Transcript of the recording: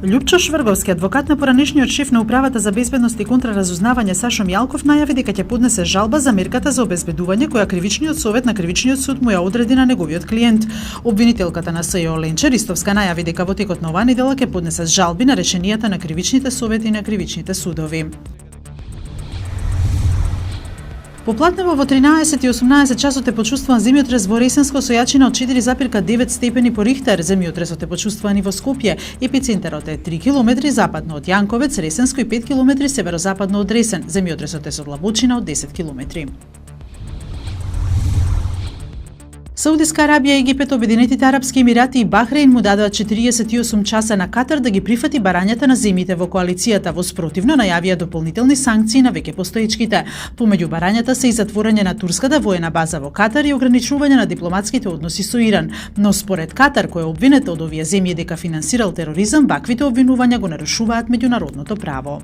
Љупчо Шврговски, адвокат на поранешниот шеф на Управата за безбедност и контраразузнавање Сашо Мјалков, најави дека ќе поднесе жалба за мерката за обезбедување која Кривичниот совет на Кривичниот суд му ја одреди на неговиот клиент. Обвинителката на СЈО Ленче Ристовска најави дека во текот на оваа недела ќе поднесе жалби на решенијата на кривичните совети и на кривичните судови. По Платнево во 13 и 18 часот е почувствуван земјотрес во Ресенско со јачина од 4,9 степени по Рихтер. Земјотресот е почувствуван и во Скопје. Епицентарот е 3 км западно од Јанковец, Ресенско и 5 км северозападно од Ресен. Земјотресот е со длабочина од 10 км. Саудиска Арабија, Египет, Обединетите арапски емирати и Бахрейн му дадоа 48 часа на Катар да ги прифати барањата на земјите во коалицијата. Во спротивно најавија дополнителни санкции на веќе постоечките. Помеѓу барањата се и затворање на турската воена база во Катар и ограничување на дипломатските односи со Иран. Но според Катар, кој е обвинет од овие земји дека финансирал тероризам, ваквите обвинувања го нарушуваат меѓународното право.